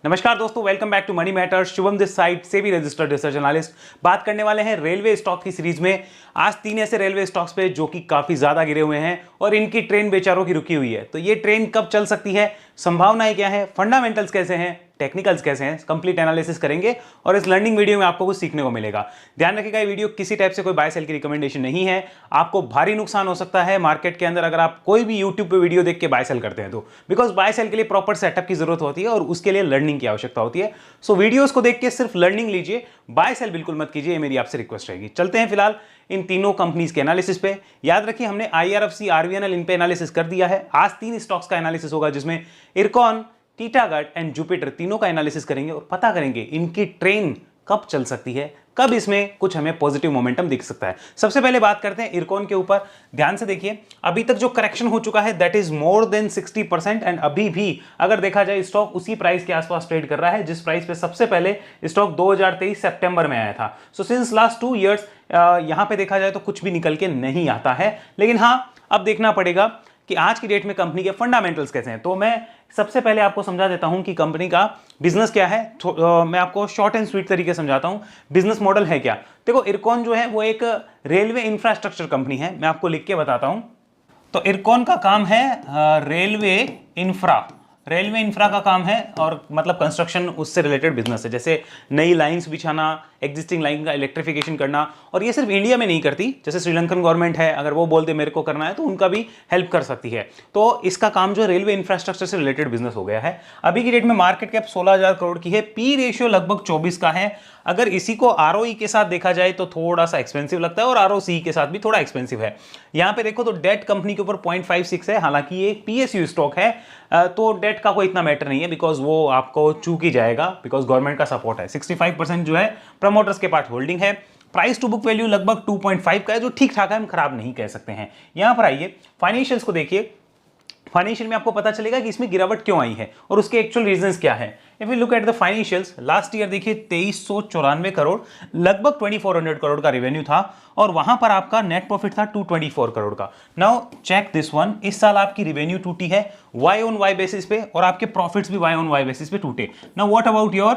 नमस्कार दोस्तों, welcome back to money matters. Shubham this side से भी रजिस्टर्ड रिसर्च एनालिस्ट। बात करने वाले हैं रेलवे स्टॉक की सीरीज में। आज 3 ऐसे रेलवे स्टॉक्स पे जो कि काफी ज्यादा गिरे हुए हैं और इनकी ट्रेन बेचारों की रुकी हुई है। तो ये ट्रेन कब चल सकती है, संभावनाएं क्या है, फंडामेंटल्स कैसे हैं, टेक्निकल्स कैसे हैं, कंप्लीट एनालिसिस करेंगे और इस लर्निंग वीडियो में आपको कुछ सीखने को मिलेगा। ध्यान रखिएगा, ये वीडियो किसी टाइप से कोई बाय सेल की रिकमेंडेशन नहीं है। आपको भारी नुकसान हो सकता है मार्केट के अंदर अगर आप कोई भी यूट्यूब पे वीडियो देख के बाय सेल करते हैं तो, बिकॉज बाय सेल के लिए प्रॉपर सेटअप की जरूरत होती है और उसके लिए लर्निंग की आवश्यकता होती है। सो वीडियोस को देख के सिर्फ लर्निंग लीजिए, बाय सेल बिल्कुल मत कीजिए, ये मेरी आपसे रिक्वेस्ट रहेगी। चलते हैं फिलहाल इन तीनों कंपनीज के एनालिसिस पे। याद रखिए, हमने IRFC, RVNL इन पे एनालिसिस कर दिया है। आज 3 स्टॉक्स का एनालिसिस होगा जिसमें इरकॉन, टीटागढ़ एंड जुपिटर तीनों का एनालिसिस करेंगे और पता करेंगे इनकी ट्रेन कब चल सकती है, कब इसमें कुछ हमें पॉजिटिव मोमेंटम दिख सकता है। सबसे पहले बात करते हैं इरकॉन के ऊपर। ध्यान से देखिए, अभी तक जो करेक्शन हो चुका है that is more than 60% and अभी भी अगर देखा जाए स्टॉक उसी प्राइस के आसपास ट्रेड कर रहा है जिस प्राइस पे सबसे पहले स्टॉक 2023 सितंबर में आया था। सो सिंस लास्ट 2 इयर्स यहां पे देखा जाए तो कुछ भी निकल के नहीं आता है। लेकिन हां, अब देखना पड़ेगा कि आज की डेट में कंपनी के फंडामेंटल्स कैसे हैं। तो मैं सबसे पहले आपको समझा देता हूं कि कंपनी का बिजनेस क्या है। मैं आपको शॉर्ट एंड स्वीट तरीके से समझाता हूं बिजनेस मॉडल है क्या। देखो, इरकॉन जो है वो एक रेलवे इंफ्रास्ट्रक्चर कंपनी है। मैं आपको लिख के बताता हूं। तो इरकॉन का काम है रेलवे इंफ्रा का काम है और मतलब कंस्ट्रक्शन उससे रिलेटेड बिजनेस है, जैसे नई लाइंस बिछाना, एग्जिस्टिंग लाइन का इलेक्ट्रिफिकेशन करना। और ये सिर्फ इंडिया में नहीं करती, जैसे श्रीलंकन गवर्नमेंट है, अगर वो बोलते मेरे को करना है तो उनका भी हेल्प कर सकती है। तो इसका काम जो रेलवे इंफ्रास्ट्रक्चर से रिलेटेड बिजनेस हो गया है। अभी की डेट में मार्केट कैप 16,000 करोड़ की है, पी रेशियो लगभग 24 का है। अगर इसी को ROE के साथ देखा जाए तो थोड़ा सा एक्सपेंसिव लगता है और ROC के साथ भी थोड़ा एक्सपेंसिव है। यहां पे देखो तो डेट कंपनी के ऊपर 0.56 है, हालांकि ये PSU स्टॉक है तो डेट का कोई इतना मैटर नहीं है बिकॉज वो आपको चूक ही जाएगा बिकॉज गवर्नमेंट का सपोर्ट है। 65% जो है प्रमोटर्स के पास होल्डिंग है। प्राइस टू बुक वैल्यू लगभग 2.5 का है जो ठीक ठाक है, हम खराब नहीं कह सकते हैं। यहां पर आइए फाइनेंशियल्स को देखिए। फाइनेंशियल में आपको पता चलेगा कि इसमें गिरावट क्यों आई है और उसके एक्चुअल रीजंस क्या है। If you look at the financials, last year देखिए 2394 करोड़, लगभग 2400 करोड़ का रेवेन्यू था और वहां पर आपका नेट प्रॉफिट था 224 करोड़ का। नाउ चेक दिस वन, इस साल आपकी रेवेन्यू टूटी है Y on Y बेसिस पे और आपके प्रॉफिट्स भी Y on Y बेसिस पे टूटे। Now what about your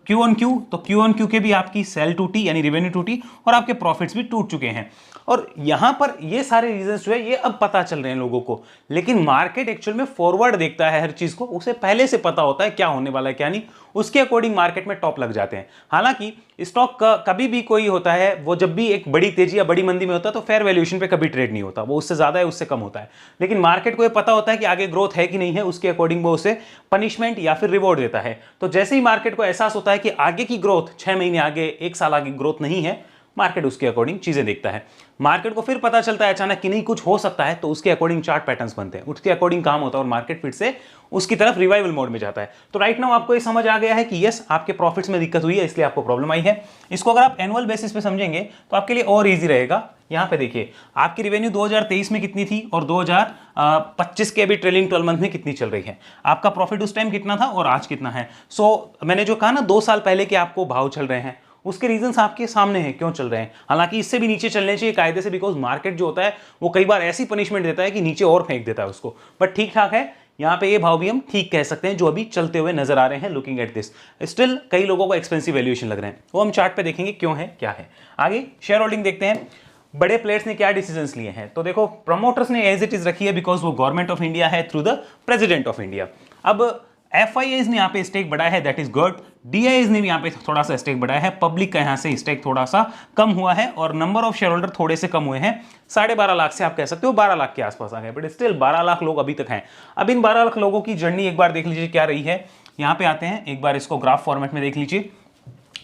Q on Q, तो Q on Q के भी आपकी सेल टूटी यानी रेवेन्यू टूटी और आपके प्रॉफिट्स भी टूट चुके हैं। और यहां पर ये सारे रीजंस जो है ये अब पता चल रहे हैं लोगों को, लेकिन मार्केट एक्चुअल में फॉरवर्ड देखता है हर चीज को, उसे पहले से पता होता है क्या होने वाला है क्या नहीं, उसके अकॉर्डिंग मार्केट में टॉप लग जाते हैं। हालांकि स्टॉक का कभी भी कोई होता है, वो जब भी एक बड़ी तेजी या बड़ी मंदी में होता है तो फेयर वैल्यूएशन पे कभी ट्रेड नहीं होता, वो उससे ज्यादा है उससे कम होता है। लेकिन मार्केट को ये पता होता है कि आगे ग्रोथ है कि नहीं है, उसके अकॉर्डिंग वो उसे पनिशमेंट या फिर रिवॉर्ड देता है। तो जैसे ही मार्केट को एहसास होता है कि आगे की ग्रोथ 6 महीने आगे, 1 साल आगे ग्रोथ नहीं है, मार्केट उसके अकॉर्डिंग चीजें देखता है। मार्केट को फिर पता चलता है अचानक कि नहीं कुछ हो सकता है तो उसके अकॉर्डिंग चार्ट पैटर्न्स बनते हैं, उसके अकॉर्डिंग काम होता है और मार्केट फिर से उसकी तरफ रिवाइवल मोड में जाता है। तो राइट नाउ आपको ये समझ आ गया है कि यस, आपके प्रॉफिट्स में दिक्कत हुई है इसलिए आपको प्रॉब्लम आई है। इसको अगर आप एनुअल बेसिस पे समझेंगे तो आपके लिए और ईजी रहेगा। यहां पे देखिए आपकी रेवेन्यू 2023 में कितनी थी और 2025 के अभी ट्रेलिंग 12 मंथ में कितनी चल रही है, आपका प्रॉफिट उस टाइम कितना था और आज कितना है। सो मैंने जो कहा ना 2 साल पहले के आपको भाव चल रहे हैं, उसके रीजंस आपके सामने हैं क्यों चल रहे हैं। हालांकि इससे भी नीचे चलने चाहिए कायदे से, बिकॉज मार्केट जो होता है वो कई बार ऐसी पनिशमेंट देता है कि नीचे और फेंक देता है उसको, बट ठीक ठाक है। यहां पे ये भाव भी हम ठीक कह सकते हैं जो अभी चलते हुए नजर आ रहे हैं। लुकिंग एट दिस, स्टिल कई लोगों को एक्सपेंसिव वैल्यूएशन लग रहे हैं, वो हम चार्ट पे देखेंगे क्यों है क्या है। आगे शेयर होल्डिंग देखते हैं, बड़े प्लेयर्स ने क्या डिसीजंस लिए हैं। तो देखो, प्रमोटर्स ने एज इट इज रखी है बिकॉज वो गवर्नमेंट ऑफ इंडिया है through the president of India. अब FIIs ने यहाँ पे स्टेक बढ़ाया है, दैट इज गुड। DIIs ने भी यहाँ पे थोड़ा सा स्टेक बढ़ाया है, पब्लिक का यहाँ से स्टेक थोड़ा सा कम हुआ है और नंबर ऑफ शेयर होल्डर थोड़े से कम हुए हैं। 12.5 लाख से आप कह सकते हो 12 लाख के आसपास आ गए, बट स्टिल 12 लाख लोग अभी तक हैं। अब इन 12 लाख लोगों की जर्नी एक बार देख लीजिए क्या रही है। यहाँ पे आते हैं, एक बार इसको ग्राफ फॉर्मेट में देख लीजिए।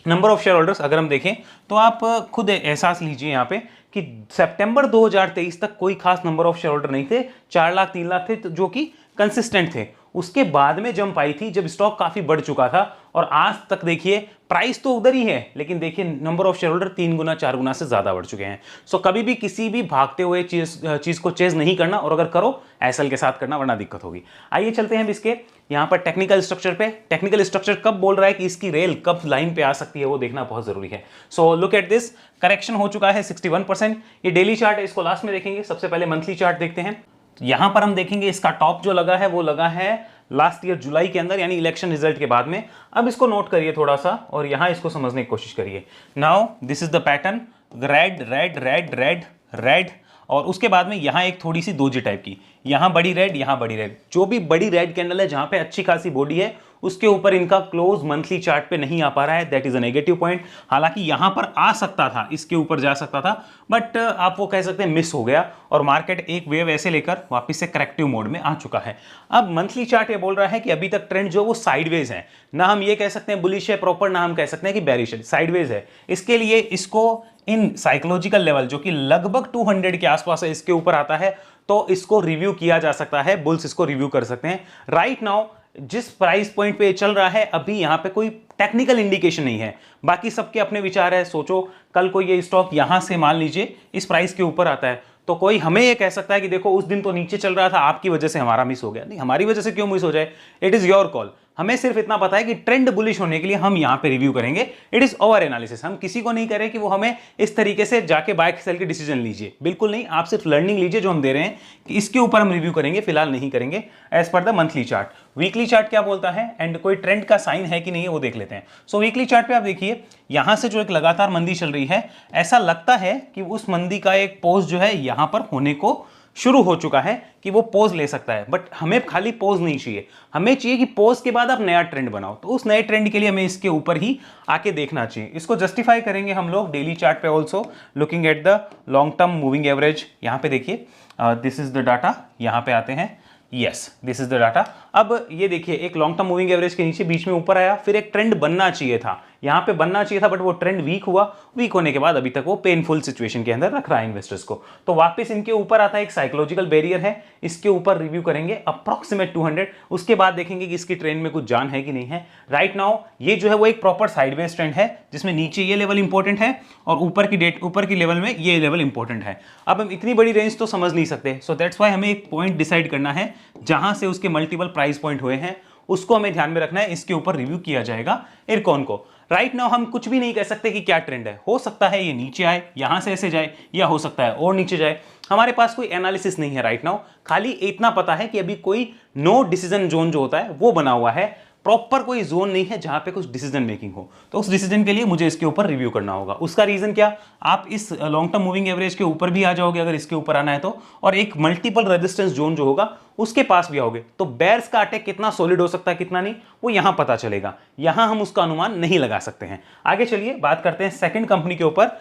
नंबर ऑफ शेयर होल्डर्स अगर हम देखें तो आप खुद एहसास लीजिए यहाँ पे कि सितंबर 2023 तक कोई खास नंबर ऑफ शेयर होल्डर नहीं थे, 4 लाख 3 लाख थे जो कि कंसिस्टेंट थे। उसके बाद में जंप आई थी जब स्टॉक काफी बढ़ चुका था और आज तक देखिए प्राइस तो उधर ही है, लेकिन देखिए नंबर ऑफ शेयर होल्डर 3 गुना 4 गुना से ज्यादा बढ़ चुके हैं। सो कभी भी किसी भी भागते हुए चीज को चेज नहीं करना, और अगर करो एसएल के साथ करना वरना दिक्कत होगी। आइए चलते हैं इसके यहां पर टेक्निकल स्ट्रक्चर पे। टेक्निकल स्ट्रक्चर कब बोल रहा है कि इसकी रेल कब लाइन पे आ सकती है वो देखना बहुत जरूरी है। So look at this, correction हो चुका है 61%। ये डेली चार्ट है, इसको लास्ट में देखेंगे। सबसे पहले मंथली चार्ट देखते हैं। यहां पर हम देखेंगे इसका टॉप जो लगा है वो लगा है लास्ट ईयर जुलाई के अंदर, यानी इलेक्शन रिजल्ट के बाद में। अब इसको नोट करिए थोड़ा सा और यहां इसको समझने की कोशिश करिए। Now this is the pattern, red red red red red, और उसके बाद में यहां एक थोड़ी सी दोजी टाइप की, यहां बड़ी रेड, यहां बड़ी रेड। जो भी बड़ी रेड कैंडल है जहां पे अच्छी खासी बॉडी है, उसके ऊपर इनका क्लोज मंथली चार्ट पे नहीं आ पा रहा है, that is a negative point. हालांकि यहां पर आ सकता था, इसके ऊपर जा सकता था, बट आप वो कह सकते हैं मिस हो गया, और मार्केट एक वेव ऐसे लेकर वापस से करेक्टिव मोड में आ चुका है। अब मंथली चार्ट ये बोल रहा है कि अभी तक ट्रेंड जो वो साइडवेज है, ना हम ये कह सकते हैं बुलिश है प्रॉपर, ना हम कह सकते हैं कि बेरिश है, साइडवेज है। इसके लिए इसको इन साइकोलॉजिकल लेवल जो कि लगभग 200 के आसपास है, इसके ऊपर आता है तो इसको रिव्यू किया जा सकता है, बुल्स इसको रिव्यू कर सकते हैं। राइट नाउ जिस प्राइस पॉइंट पे चल रहा है, अभी यहां पे कोई टेक्निकल इंडिकेशन नहीं है, बाकी सबके अपने विचार है। सोचो कल को ये स्टॉक यहां से मान लीजिए इस प्राइस के ऊपर आता है, तो कोई हमें ये कह सकता है कि देखो उस दिन तो नीचे चल रहा था, आपकी वजह से हमारा मिस हो गया। नहीं, हमारी वजह से क्यों मिस हो जाए, इट इज योर कॉल। हमें सिर्फ इतना पता है कि ट्रेंड बुलिश होने के लिए हम यहां पे रिव्यू करेंगे, इट इज ओवर एनालिसिस। हम किसी को नहीं कह रहे कि वो हमें इस तरीके से जाके बाय सेल के डिसीजन लीजिए, बिल्कुल नहीं। आप सिर्फ लर्निंग लीजिए जो हम दे रहे हैं कि इसके ऊपर हम रिव्यू करेंगे, फिलहाल नहीं करेंगे as per the monthly chart. Weekly chart क्या बोलता है एंड कोई ट्रेंड का साइन है कि नहीं है वो देख लेते हैं। सो वीकली चार्ट पे आप देखिए, यहां से जो एक लगातार मंदी चल रही है, ऐसा लगता है कि उस मंदी का एक पोज जो है यहां पर होने को शुरू हो चुका है, कि वो पोज ले सकता है। बट हमें खाली पोज नहीं चाहिए, हमें चाहिए कि पोज के बाद आप नया ट्रेंड बनाओ। तो उस नए ट्रेंड के लिए हमें इसके ऊपर ही आके देखना चाहिए। इसको जस्टिफाई करेंगे हम लोग डेली चार्ट पे also, looking at the long term moving average. यहां पे देखिए, दिस इज द डाटा, यहां पे आते हैं, yes this is the data. अब ये देखिए, एक लॉन्ग टर्म मूविंग एवरेज के नीचे बीच में ऊपर आया, फिर एक ट्रेंड बनना चाहिए था, यहां पे बनना चाहिए था, बट वो ट्रेंड वीक हुआ। वीक होने के बाद अभी तक वो पेनफुल सिचुएशन के अंदर रख रहा है इन्वेस्टर्स को। तो वापस इनके ऊपर आता है, एक साइकोलॉजिकल बैरियर है, इसके ऊपर रिव्यू करेंगे अप्रॉक्सीमेट 200, उसके बाद देखेंगे कि इसकी ट्रेंड में कुछ जान है कि नहीं है। राइट नाउ ये जो है वो एक प्रॉपर साइडवेज ट्रेंड है, जिसमें नीचे ये लेवल इंपॉर्टेंट है और ऊपर की लेवल में ये लेवल इंपॉर्टेंट है। अब हम इतनी बड़ी रेंज तो समझ नहीं सकते, सो दैट्स वाई हमें एक पॉइंट डिसाइड करना है जहां से उसके मल्टीपल प्राइस पॉइंट हुए हैं, उसको हमें ध्यान में रखना है। इसके ऊपर रिव्यू किया जाएगा इरकॉन को। राइट नाउ हम कुछ भी नहीं कह सकते कि क्या ट्रेंड है, हो सकता है ये नीचे आए, यहां से ऐसे जाए, या हो सकता है और नीचे जाए। हमारे पास कोई एनालिसिस नहीं है राइट नाउ, खाली इतना पता है कि अभी कोई नो डिसीजन जोन जो होता है वो बना हुआ है, प्रॉपर कोई जोन नहीं है जहां पे कुछ डिसीजन मेकिंग हो। तो उस डिसीजन के लिए मुझे इसके ऊपर रिव्यू करना होगा। उसका रीजन क्या, आप इस लॉन्ग टर्म मूविंग एवरेज के ऊपर भी आ जाओगे अगर इसके ऊपर आना है तो, और एक मल्टीपल रेजिस्टेंस जोन जो होगा उसके पास भी आओगे। तो बेयर्स का अटैक कितना सॉलिड हो सकता है कितना नहीं, वो यहां पता चलेगा, यहां हम उसका अनुमान नहीं लगा सकते हैं। आगे चलिए बात करते हैं सेकंड कंपनी के ऊपर।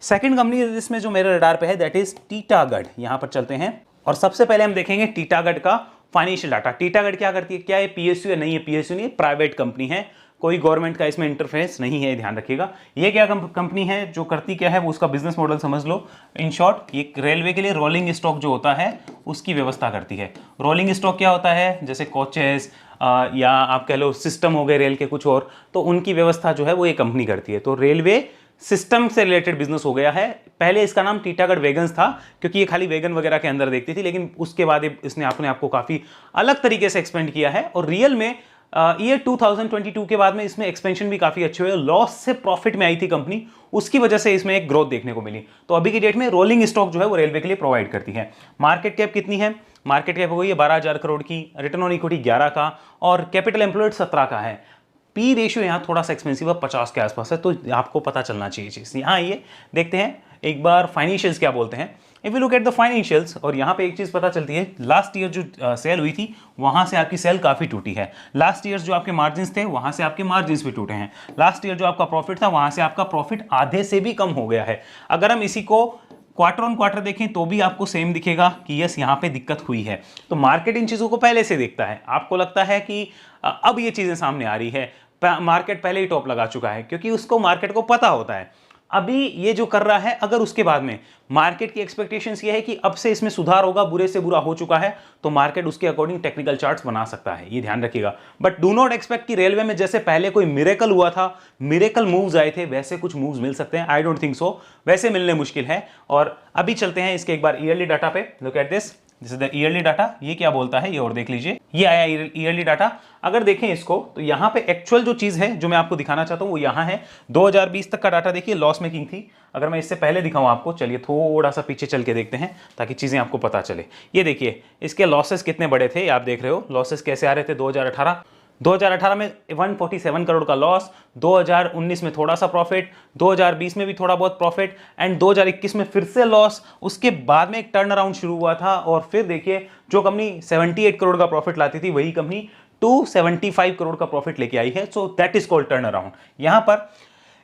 सेकंड कंपनी जिसमें जो मेरे रडार पे है दैट इज टीटागढ़। यहां पर चलते हैं और सबसे पहले हम देखेंगे टीटागढ़ का फाइनेंशियल डाटा। टीटागढ़ क्या करती है, क्या ये पीएसयू है, नहीं है पीएसयू नहीं, प्राइवेट कंपनी है, कोई गवर्नमेंट का इसमें इंटरफेरेंस नहीं है, ध्यान रखिएगा। ये क्या कंपनी है, जो करती क्या है, वो उसका बिजनेस मॉडल समझ लो। इन शॉर्ट ये रेलवे के लिए रोलिंग स्टॉक जो होता है उसकी व्यवस्था करती है। रोलिंग स्टॉक क्या होता है, जैसे कोचेस या आप कह लो सिस्टम हो गए रेल के कुछ और, तो उनकी व्यवस्था जो है वो ये कंपनी करती है। तो रेलवे सिस्टम से रिलेटेड बिजनेस हो गया है। पहले इसका नाम टीटागढ़ वैगन्स था, क्योंकि ये खाली वैगन वगैरह के अंदर देखती थी, लेकिन उसके बाद इसने अपने आप को काफी अलग तरीके से एक्सपेंड किया है। और रियल में ईयर 2022 के बाद में इसमें एक्सपेंशन भी काफी अच्छे हुए, लॉस से प्रॉफिट में आई थी कंपनी, उसकी वजह से इसमें एक ग्रोथ देखने को मिली। तो अभी की डेट में रोलिंग स्टॉक जो है वो रेलवे के लिए प्रोवाइड करती है। मार्केट कैप कितनी है, मार्केट कैप हो गई है 12,000 करोड़ की, रिटर्न ऑन इक्विटी 11 का और कैपिटल एम्प्लॉयड 17 का है। पी रेशियो यहाँ थोड़ा सा एक्सपेंसिव है, 50 के आसपास है, तो आपको पता चलना चाहिए चीज। यहाँ आइए देखते हैं एक बार फाइनेंशियल्स क्या बोलते हैं। If you look at the financials, और यहाँ पे एक चीज पता चलती है, लास्ट ईयर जो सेल हुई थी वहां से आपकी सेल काफी टूटी है। लास्ट ईयर जो आपके मार्जिन थे वहां से आपके मार्जिन भी टूटे हैं। लास्ट ईयर जो आपका प्रॉफिट था वहां से आपका प्रॉफिट आधे से भी कम हो गया है। अगर हम इसी को क्वार्टर ऑन क्वार्टर देखें तो भी आपको सेम दिखेगा कि यस यहाँ पे दिक्कत हुई है। तो मार्केट इन चीजों को पहले से देखता है। आपको लगता है कि अब ये चीजें सामने आ रही है, मार्केट पहले ही टॉप लगा चुका है, क्योंकि उसको मार्केट को पता होता है अभी ये जो कर रहा है। अगर उसके बाद में मार्केट की एक्सपेक्टेशंस ये है कि अब से इसमें सुधार होगा, बुरे से बुरा हो चुका है, तो मार्केट उसके अकॉर्डिंग टेक्निकल चार्ट्स बना सकता है, ये ध्यान रखिएगा। बट डू नॉट एक्सपेक्ट कि रेलवे में जैसे पहले कोई मिरेकल हुआ था, मिरेकल मूव्स आए थे, वैसे कुछ मूव्स मिल सकते हैं। आई डोंट थिंक सो, वैसे मिलने मुश्किल है। और अभी चलते हैं इसके एक बार ईयरली डाटा पे। Look at this is the yearly data. ये क्या बोलता है ये और देख लीजिए, ये आया ईयरली डाटा। अगर देखें इसको तो यहाँ पे एक्चुअल जो चीज़ है जो मैं आपको दिखाना चाहता हूँ वो यहाँ है। 2020 तक का डाटा देखिए, लॉस मेकिंग थी। अगर मैं इससे पहले दिखाऊं आपको, चलिए थोड़ा सा पीछे चल के देखते हैं ताकि चीज़ें आपको पता चले। ये देखिए इसके लॉसेस कितने बड़े थे, आप देख रहे हो लॉसेस कैसे आ रहे थे। 2018 में 147 करोड़ का लॉस, 2019 में थोड़ा सा प्रॉफिट, 2020 में भी थोड़ा बहुत प्रॉफिट, एंड 2021 में फिर से लॉस। उसके बाद में एक टर्न अराउंड शुरू हुआ था और फिर देखिए जो कंपनी 78 करोड़ का प्रॉफिट लाती थी वही कंपनी 275 करोड़ का प्रॉफिट लेके आई है। So that is called turn around. यहां पर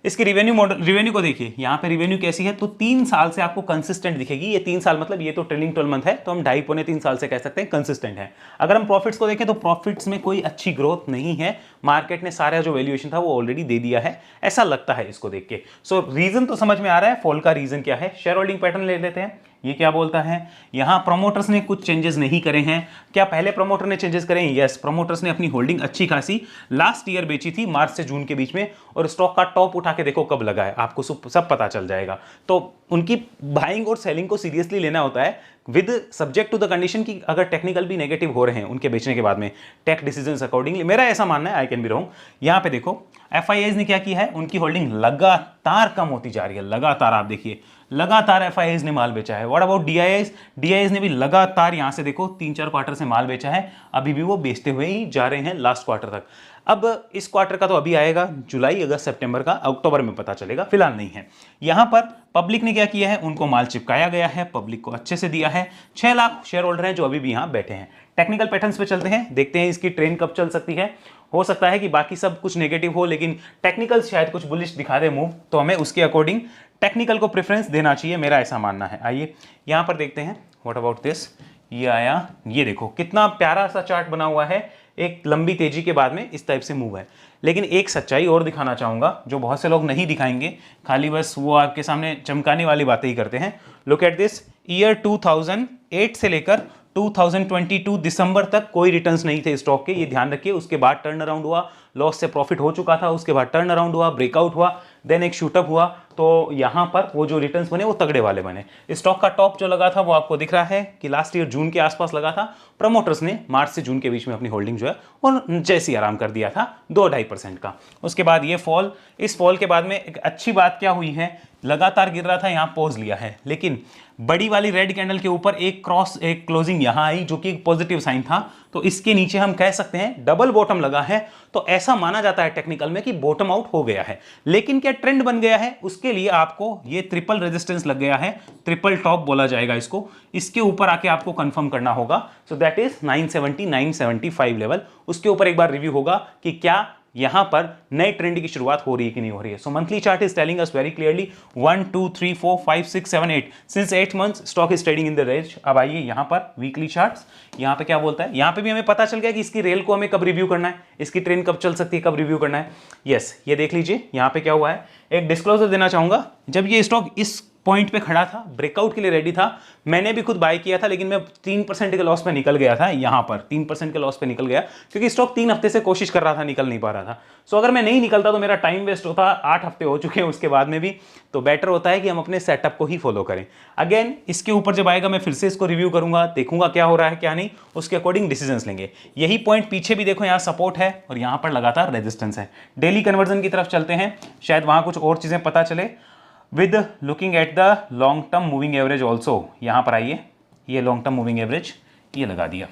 इसकी रिवेन्यू मॉडल, रिवेन्यू को देखिए यहाँ पे रिवेन्यू कैसी है, तो 3 साल से आपको कंसिस्टेंट दिखेगी। ये 3 साल मतलब ये तो ट्रेलिंग 12 मंथ है, तो हम 2.5-3 साल से कह सकते हैं कंसिस्टेंट है। अगर हम प्रॉफिट्स को देखें तो प्रॉफिट्स में कोई अच्छी ग्रोथ नहीं है। मार्केट ने सारा जो वैल्यूएशन था वो ऑलरेडी दे दिया है, ऐसा लगता है इसको देख के। सो रीजन तो समझ में आ रहा है, फॉल का रीजन क्या है। शेयर होल्डिंग पैटर्न ले लेते हैं। ये क्या बोलता है, यहां प्रमोटर्स ने कुछ चेंजेस नहीं करे हैं। क्या पहले प्रमोटर ने चेंजेस करे? यस, प्रमोटर्स ने अपनी होल्डिंग अच्छी खासी लास्ट ईयर बेची थी, मार्च से जून के बीच में, और स्टॉक का टॉप उठा के देखो कब लगा है, आपको सब पता चल जाएगा। तो उनकी बाइंग और सेलिंग को सीरियसली लेना होता है with subject to the condition कि अगर टेक्निकल भी नेगेटिव हो रहे हैं उनके बेचने के बाद में, टेक डिसीजंस अकॉर्डिंगली। मेरा ऐसा मानना है, आई कैन बी रॉन्ग। यहां पे देखो एफआईआईज ने क्या किया है, उनकी होल्डिंग लगातार कम होती जा रही है, लगातार। आप देखिए लगातार एफआईआईज ने माल बेचा है। What about DIIs? डीआईआईज ने भी लगातार यहां से देखो 3-4 क्वार्टर से माल बेचा है, अभी भी वो बेचते हुए ही जा रहे हैं लास्ट क्वार्टर तक। अब इस क्वार्टर का तो अभी आएगा, जुलाई अगस्त सितंबर का, अक्टूबर में पता चलेगा, फिलहाल नहीं है। यहां पर पब्लिक ने क्या किया है, उनको माल चिपकाया गया है, पब्लिक को अच्छे से दिया है। 6 लाख शेयर होल्डर हैं जो अभी भी यहां बैठे हैं। टेक्निकल पैटर्न्स पे चलते हैं, देखते हैं इसकी ट्रेन कब चल सकती है। हो सकता है कि बाकी सब कुछ नेगेटिव हो लेकिन टेक्निकल शायद कुछ बुलिश दिखा दे मूव, तो हमें उसके अकॉर्डिंग टेक्निकल को प्रेफरेंस देना चाहिए, मेरा ऐसा मानना है। आइए यहां पर देखते हैं। What about this? ये आया, ये देखो कितना प्यारा सा चार्ट बना हुआ है, एक लंबी तेजी के बाद में इस टाइप से मूव है। लेकिन एक सच्चाई और दिखाना चाहूंगा जो बहुत से लोग नहीं दिखाएंगे, खाली बस वो आपके सामने चमकाने वाली बातें ही करते हैं। लुक एट दिस, ईयर 2008 से लेकर 2022 दिसंबर तक कोई रिटर्न्स नहीं थे स्टॉक के, ये ध्यान रखिए। उसके बाद टर्न अराउंड हुआ, लॉस से प्रॉफिट हो चुका था, उसके बाद टर्न अराउंड हुआ, ब्रेकआउट हुआ, देन एक शूटअप हुआ। तो यहां पर वो जो रिटर्न्स बने वो तगड़े वाले बने। स्टॉक का टॉप जो लगा था वो आपको दिख रहा है कि लास्ट ईयर जून के आसपास लगा था। प्रमोटर्स ने मार्च से जून के बीच में अपनी होल्डिंग जो है और जैसी आराम कर दिया था 2-2.5% का। उसके बाद ये फॉल, इस फॉल के बाद में एक अच्छी बात क्या हुई है, लगातार गिर रहा था, यहां पॉज लिया है, लेकिन बड़ी वाली रेड कैंडल के ऊपर एक क्लोजिंग यहां आई जो कि एक पॉजिटिव साइन था। तो इसके नीचे हम कह सकते हैं डबल बॉटम लगा है, तो ऐसा माना जाता है टेक्निकल में कि बॉटम आउट हो गया है। लेकिन क्या ट्रेंड बन गया है? उसके लिए आपको ये ट्रिपल रेजिस्टेंस लग गया है, ट्रिपल टॉप बोला जाएगा इसको, इसके ऊपर आके आपको कंफर्म करना होगा। So that is 970 975 level. उसके ऊपर एक बार रिव्यू होगा कि क्या यहां पर नए ट्रेंड की शुरुआत हो रही है कि नहीं हो रही है। सो monthly chart is telling us very clearly 1 2 3 4 5 6 7 8 since 8 months stock is trading in the range. अब आइए यहां पर वीकली चार्ट्स, यहां पे क्या बोलता है? यहां पे भी हमें पता चल गया कि इसकी रेल को हमें कब रिव्यू करना है, इसकी ट्रेन कब चल सकती है, कब रिव्यू करना है। यस, ये देख लीजिए यहां पे क्या हुआ है। एक डिस्क्लोजर देना चाहूंगा, जब ये स्टॉक इस पॉइंट पे खड़ा था, ब्रेकआउट के लिए रेडी था, मैंने भी खुद बाय किया था, लेकिन मैं 3% के लॉस पे निकल गया था। यहां पर 3% के लॉस पे निकल गया क्योंकि स्टॉक 3 हफ्ते से कोशिश कर रहा था, निकल नहीं पा रहा था। सो अगर मैं नहीं निकलता तो मेरा टाइम वेस्ट होता। 8 हफ्ते हो चुके हैं उसके बाद में भी, तो बेटर होता है कि हम अपने सेटअप को ही फॉलो करें। अगेन इसके ऊपर जब आएगा मैं फिर से इसको रिव्यू करूंगा, देखूंगा क्या हो रहा है क्या नहीं, उसके अकॉर्डिंग डिसीजंस लेंगे। यही पॉइंट पीछे भी देखो, यहां सपोर्ट है और यहां पर लगातार रेजिस्टेंस है। डेली कन्वर्जन की तरफ चलते हैं, शायद वहां कुछ और चीजें पता चले। With looking at the long term moving average also, यहां पर आइए, ये लॉन्ग टर्म मूविंग एवरेज ये लगा दिया।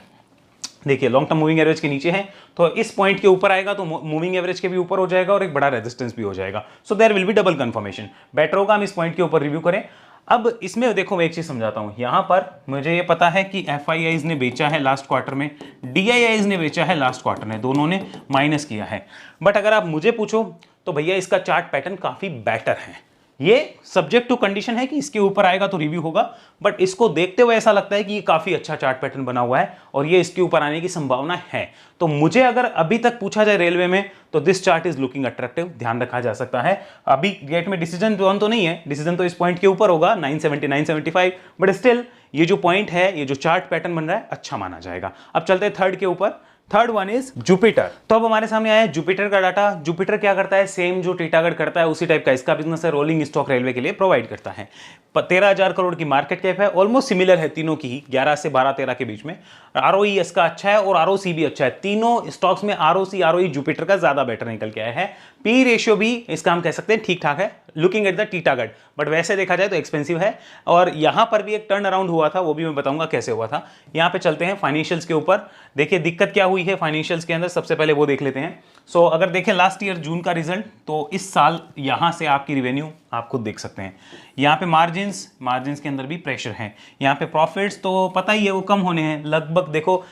देखिए लॉन्ग टर्म मूविंग एवरेज के नीचे है, तो इस पॉइंट के ऊपर आएगा तो मूविंग एवरेज के भी ऊपर हो जाएगा और एक बड़ा रेजिस्टेंस भी हो जाएगा। So there will be double confirmation. Better होगा हम इस पॉइंट के ऊपर रिव्यू करें। अब इसमें देखो मैं एक चीज समझाता हूं, यहां पर मुझे ये पता है कि एफआईआईज ने बेचा है लास्ट क्वार्टर में, डीआईआईज ने बेचा है लास्ट क्वार्टर में, दोनों ने माइनस किया है। बट अगर आप मुझे पूछो तो भैया इसका चार्ट पैटर्न काफी बेटर है। ये सब्जेक्ट टू कंडीशन है कि इसके ऊपर आएगा तो रिव्यू होगा, बट इसको देखते हुए ऐसा लगता है कि ये काफी अच्छा चार्ट पैटर्न बना हुआ है और ये इसके ऊपर आने की संभावना है। तो मुझे अगर अभी तक पूछा जाए रेलवे में तो this chart is looking attractive, ध्यान रखा जा सकता है। अभी गेट में डिसीजन तो नहीं है, डिसीजन तो इस पॉइंट के ऊपर होगा 970 975, बट स्टिल ये जो पॉइंट है, ये जो चार्ट पैटर्न बन रहा है अच्छा माना जाएगा। अब चलते हैं थर्ड के ऊपर। Third one is Jupiter. तो अब हमारे सामने आया जुपिटर का डाटा। जुपिटर क्या करता है? सेम जो टीटागढ़ करता है उसी टाइप का इसका बिजनेस है, रोलिंग स्टॉक रेलवे के लिए प्रोवाइड करता है। 13,000 करोड़ की मार्केट कैप है, ऑलमोस्ट सिमिलर है तीनों की ही, 11 से 12-13 के बीच में। आरओई इसका अच्छा है और आरओसी भी अच्छा है। तीनों स्टॉक्स में आरओसी आरओई जुपिटर का ज्यादा बेटर निकल के आया है। पी रेशियो भी इसका हम कह सकते हैं ठीक ठाक है, looking at the Titagarh, but वैसे देखा जाए तो एक्सपेंसिव है। और यहां पर भी एक टर्न अराउंड हुआ था, वो भी मैं बताऊंगा कैसे हुआ था। यहां पे चलते हैं फाइनेंशियल्स के ऊपर। देखिए दिक्कत क्या हुई है फाइनेंशियल्स के अंदर, सबसे पहले वो देख लेते हैं। सो अगर देखें लास्ट ईयर जून का रिजल्ट, तो इस साल यहां से आपकी रिवेन्यू आप खुद देख सकते हैं। यहाँ पे मार्जिन्स के अंदर भी प्रेशर है। यहाँ पे प्रॉफिट्स तो पता ही है वो कम होने हैं, लगभग देखो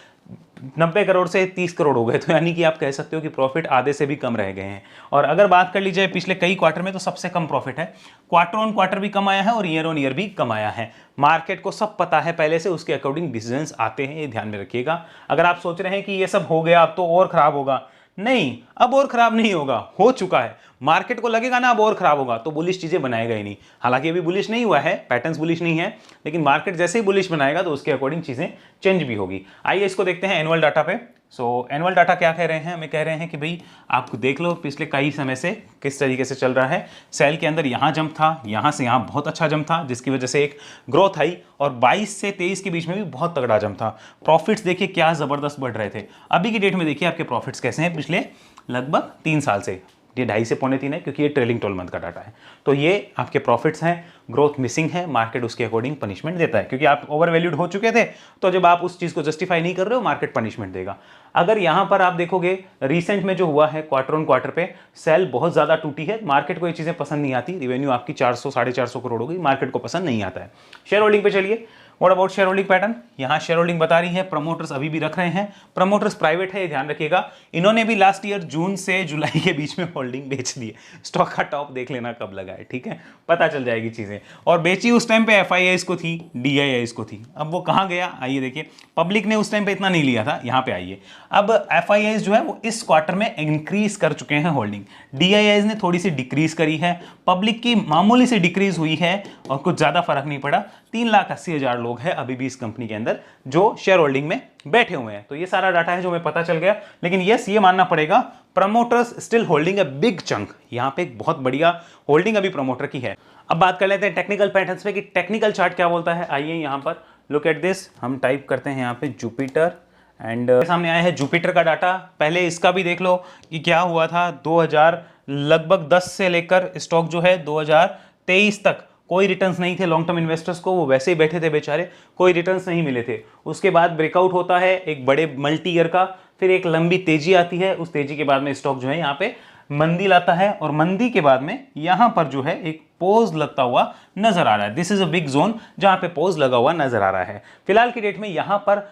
90 करोड़ से 30 करोड़ हो गए, तो यानी कि आप कह सकते हो कि प्रॉफिट आधे से भी कम रह गए हैं। और अगर बात कर ली जाए पिछले कई क्वार्टर में, तो सबसे कम प्रॉफिट है। क्वार्टर ऑन क्वार्टर भी कम आया है और ईयर ऑन ईयर भी कम आया है। मार्केट को सब पता है पहले से, उसके अकॉर्डिंग डिसीजंस आते हैं, ये ध्यान में रखिएगा। अगर आप सोच रहे हैं कि ये सब हो गया अब तो और खराब होगा, नहीं, अब और खराब नहीं होगा, हो चुका है। मार्केट को लगेगा ना अब और खराब होगा, तो बुलिश चीजें बनाएगा ही नहीं। हालांकि अभी बुलिश नहीं हुआ है, पैटर्न्स बुलिश नहीं है, लेकिन मार्केट जैसे ही बुलिश बनाएगा तो उसके अकॉर्डिंग चीजें चेंज भी होगी। आइए इसको देखते हैं एनुअल डाटा पे। सो एनुअल डाटा क्या कह रहे हैं, हमें कह रहे हैं कि भाई आप देख लो पिछले कई समय से किस तरीके से चल रहा है। सेल के अंदर यहाँ जंप था, यहाँ से यहाँ बहुत अच्छा जंप था, जिसकी वजह से एक ग्रोथ आई, और 22 से 23 के बीच में भी बहुत तगड़ा जंप था। प्रॉफिट्स देखिए क्या जबरदस्त बढ़ रहे थे। अभी की डेट में देखिए आपके प्रॉफिट्स कैसे हैं पिछले लगभग 3 साल से। ये 2.5 से 3.5 है, क्योंकि ये ट्रेलिंग 12 मंथ का डाटा है। तो ये आपके प्रॉफिट्स हैं, ग्रोथ मिसिंग है, मार्केट उसके अकॉर्डिंग पनिशमेंट देता है, क्योंकि आप ओवर वैल्यूड हो चुके थे। तो जब आप उस चीज को जस्टिफाई नहीं कर रहे हो, मार्केट पनिशमेंट देगा। अगर यहां पर आप देखोगे रिसेंट में जो हुआ है क्वार्टर ऑन क्वार्टर पे, सेल बहुत ज्यादा टूटी है। मार्केट को ये चीजें पसंद नहीं आती। रिवेन्यू आपकी 400-450 करोड़ हो गई, मार्केट को पसंद नहीं आता है। शेयर होल्डिंग पे चलिए। What about share holding pattern, यहां शेयर होल्डिंग बता रही है, प्रमोटर्स अभी भी रख रहे हैं। प्रमोटर्स प्राइवेट है, ये ध्यान रखिएगा। इन्होंने भी लास्ट ईयर जून से जुलाई के बीच में होल्डिंग बेच दी है। स्टॉक का टॉप देख लेना कब लगा है, ठीक है, पता चल जाएगी चीजें। और बेची उस टाइम पे एफआईआईस को थी, डीआईआईस को थी। अब वो कहां गया, आइए देखिए। पब्लिक ने उस टाइम पे इतना नहीं लिया था, यहां पे आइए। अब एफआईआईस जो है वो इस क्वार्टर में इंक्रीज कर चुके हैं होल्डिंग। डीआईआईस ने थोड़ी सी डिक्रीज करी है, पब्लिक की मामूली सी डिक्रीज हुई है और कुछ ज्यादा फर्क नहीं पड़ा। 3,80,000 लोग हैं अभी भी इस कंपनी के अंदर जो शेयर होल्डिंग में बैठे हुए हैं। तो ये सारा डाटा है जो हमें पता चल गया। लेकिन यस, ये मानना पड़ेगा promoters still holding a big chunk. यहां पे एक बहुत बढ़िया होल्डिंग अभी प्रमोटर की है। अब बात कर लेते हैं टेक्निकल पैटर्न्स पे कि टेक्निकल चार्ट क्या बोलता है। आइए यहां पर लुक एट दिस, हम टाइप करते हैं यहां पे जुपिटर, एंड सामने आया है जुपिटर का डाटा। पहले इसका भी देख लो कि क्या हुआ था। 2000 लगभग 10 से लेकर स्टॉक जो है 2023 तक कोई रिटर्न्स नहीं थे लॉन्ग टर्म इन्वेस्टर्स को, वो वैसे ही बैठे थे बेचारे, कोई रिटर्न्स नहीं मिले थे। उसके बाद ब्रेकआउट होता है एक बड़े मल्टी ईयर का, फिर एक लंबी तेजी आती है। उस तेजी के बाद में स्टॉक जो है यहाँ पे मंदी लाता है, और मंदी के बाद में यहाँ पर जो है एक पोज लगता हुआ नजर आ रहा है। This is a big zone जहां पे पोज लगा हुआ नजर आ रहा है। फिलहाल की डेट में यहाँ पर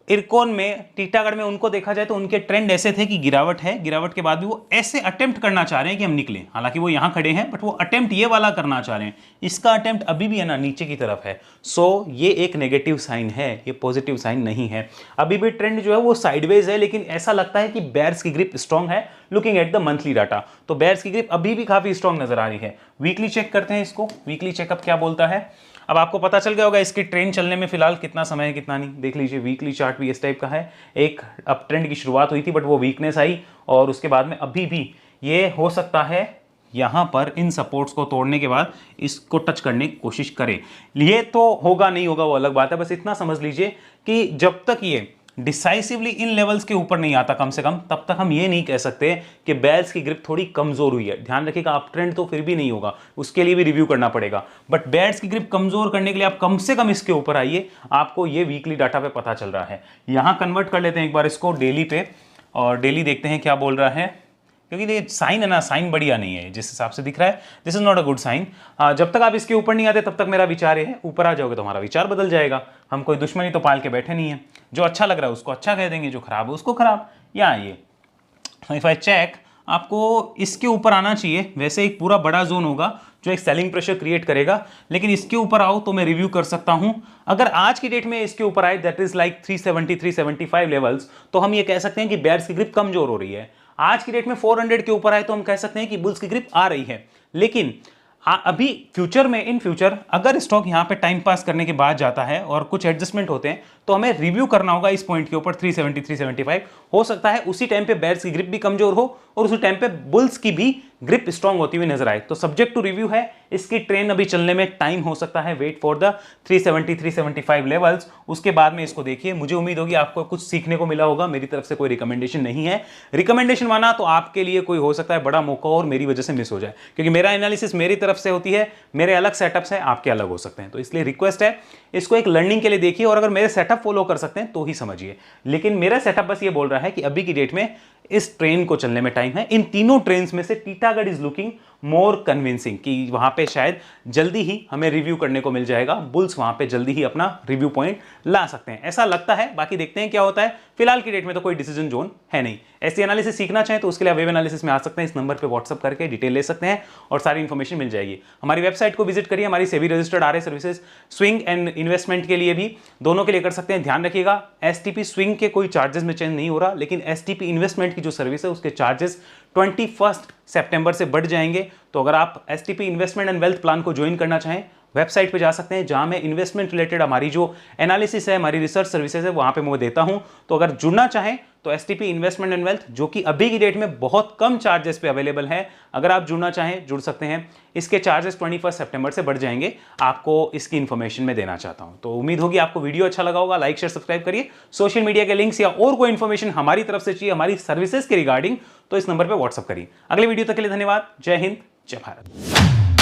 इरकॉन में, टीटागढ़ में उनको देखा जाए तो उनके ट्रेंड ऐसे थे कि गिरावट है, गिरावट के बाद भी वो ऐसे अटेम्प्ट करना चाह रहे हैं कि हम निकले। हालांकि वो यहां खड़े हैं, बट वो अटेम्प्ट ये वाला करना चाह रहे हैं। इसका अटेम्प्ट अभी भी है ना नीचे की तरफ है। सो ये एक नेगेटिव साइन है, ये पॉजिटिव साइन नहीं है। अभी भी ट्रेंड जो है वो साइडवेज है, लेकिन ऐसा लगता है कि बेयर्स की ग्रिप स्ट्रॉन्ग है। Looking at the monthly data, तो बेयर्स की ग्रिप अभी भी काफी स्ट्रॉन्ग नजर आ रही है। वीकली चेक करते हैं इसको, वीकली चेकअप क्या बोलता है। अब आपको पता चल गया होगा इसकी ट्रेंड चलने में फिलहाल कितना समय है कितना नहीं। देख लीजिए वीकली चार्ट भी इस टाइप का है। एक अप ट्रेंड की शुरुआत हुई थी, बट वो वीकनेस आई, और उसके बाद में अभी भी ये हो सकता है यहां पर इन सपोर्ट्स को तोड़ने के बाद इसको टच करने की कोशिश करे। ये तो होगा नहीं होगा वो अलग बात है, बस इतना समझ लीजिए कि जब तक ये डिसाइसिवली इन लेवल्स के ऊपर नहीं आता कम से कम, तब तक हम ये नहीं कह सकते कि बेयर्स की ग्रिप थोड़ी कमजोर हुई है। ध्यान रखिएगा, अप ट्रेंड तो फिर भी नहीं होगा, उसके लिए भी रिव्यू करना पड़ेगा। बट बेयर्स की ग्रिप कमजोर करने के लिए आप कम से कम इसके ऊपर आइए, आपको ये वीकली डाटा पे पता चल रहा है। यहां कन्वर्ट कर लेते हैं एक बार इसको डेली पे, और डेली देखते हैं क्या बोल रहा है। क्योंकि ये साइन है ना, साइन बढ़िया नहीं है जिस हिसाब से दिख रहा है। This is not a good sign. जब तक आप इसके ऊपर नहीं आते तब तक मेरा विचार ये है, ऊपर आ जाओगे तो हमारा विचार बदल जाएगा। हम कोई दुश्मनी तो पाल के बैठे नहीं है। जो अच्छा लग रहा है उसको अच्छा कह देंगे, जो खराब है उसको खराब। यहाँ ये इफ आई चेक, आपको इसके ऊपर आना चाहिए। वैसे एक पूरा बड़ा जोन होगा जो एक सेलिंग प्रेशर क्रिएट करेगा, लेकिन इसके ऊपर आओ तो मैं रिव्यू कर सकता हूं। अगर आज की डेट में इसके ऊपर आए, दैट इज लाइक 370 375 लेवल्स, तो हम ये कह सकते हैं कि बेयर्स की ग्रिप कमजोर हो रही है। आज की डेट में 400 के ऊपर आए तो हम कह सकते हैं कि बुल्स की ग्रिप आ रही है। लेकिन अभी फ्यूचर में, इन फ्यूचर अगर स्टॉक यहां पे टाइम पास करने के बाद जाता है और कुछ एडजस्टमेंट होते हैं, तो हमें रिव्यू करना होगा इस पॉइंट के ऊपर 370 375। हो सकता है उसी टाइम पे बेयर्स की ग्रिप भी कमजोर हो और उसी टाइम पे बुल्स की भी ग्रिप स्ट्रांग होती हुई नजर आए। तो सब्जेक्ट टू रिव्यू है, इसकी ट्रेन अभी चलने में टाइम हो सकता है, वेट फॉर द 370 375 लेवल्स, उसके बाद में इसको देखिए। मुझे उम्मीद होगी आपको कुछ सीखने को मिला होगा। मेरी तरफ से कोई रिकमेंडेशन नहीं है, रिकमेंडेशन माना तो आपके लिए कोई हो सकता है बड़ा मौका और मेरी वजह से मिस हो जाए, क्योंकि मेरा एनालिसिस मेरी तरफ से होती है, मेरे अलग सेटअप्स हैं, आपके अलग हो सकते हैं। तो इसलिए रिक्वेस्ट है, इसको एक लर्निंग के लिए देखिए, और अगर मेरे सेटअप फॉलो कर सकते हैं तो ही समझिए। लेकिन मेरा सेटअप बस ये बोल रहा है कि अभी की डेट में इस ट्रेन को चलने में टाइम है। इन तीनों ट्रेन्स में से Titagarh is looking more convincing, कि वहां पे शायद जल्दी ही हमें रिव्यू करने को मिल जाएगा। बुल्स वहां पे जल्दी ही अपना रिव्यू पॉइंट ला सकते हैं, ऐसा लगता है। बाकी देखते हैं क्या होता है। फिलहाल की डेट में तो कोई डिसीजन जोन है नहीं। ऐसी एनालिसिस सीखना चाहें तो उसके लिए वेब एनालिसिस में आ सकते हैं, इस नंबर पे व्हाट्सअप करके डिटेल ले सकते हैं और सारी इंफॉर्मेशन मिल जाएगी। हमारी वेबसाइट को विजिट करिए, हमारी SEBI registered RA services swing and investment के लिए भी, दोनों के लिए कर सकते हैं। ध्यान रखिएगा, एसटीपी स्विंग के कोई चार्जेस में चेंज नहीं हो रहा, लेकिन एसटीपी इन्वेस्टमेंट की जो सर्विस है उसके चार्जेस 21 सितंबर से बढ़ जाएंगे। तो अगर आप STP investment and wealth plan को ज्वाइन करना चाहें, वेबसाइट पे जा सकते हैं, जहां मैं इन्वेस्टमेंट रिलेटेड हमारी जो एनालिसिस है, हमारी रिसर्च सर्विसेज है, वहां पे मैं देता हूं। तो अगर जुड़ना चाहें तो एसटीपी इन्वेस्टमेंट एंड वेल्थ, जो कि अभी की डेट में बहुत कम चार्जेस पे अवेलेबल है, अगर आप जुड़ना चाहें जुड़ सकते हैं। इसके चार्जेस 21 सितंबर से बढ़ जाएंगे, आपको इसकी इंफॉर्मेशन मैं देना चाहता हूं। तो उम्मीद होगी आपको वीडियो अच्छा लगा होगा। लाइक शेयर सब्सक्राइब करिए। सोशल मीडिया के लिंक्स या और कोई इंफॉर्मेशन हमारी तरफ से चाहिए हमारी सर्विसेज के रिगार्डिंग, तो इस नंबर पर व्हाट्सअप करिए। अगले वीडियो तक के लिए धन्यवाद। जय हिंद, जय भारत।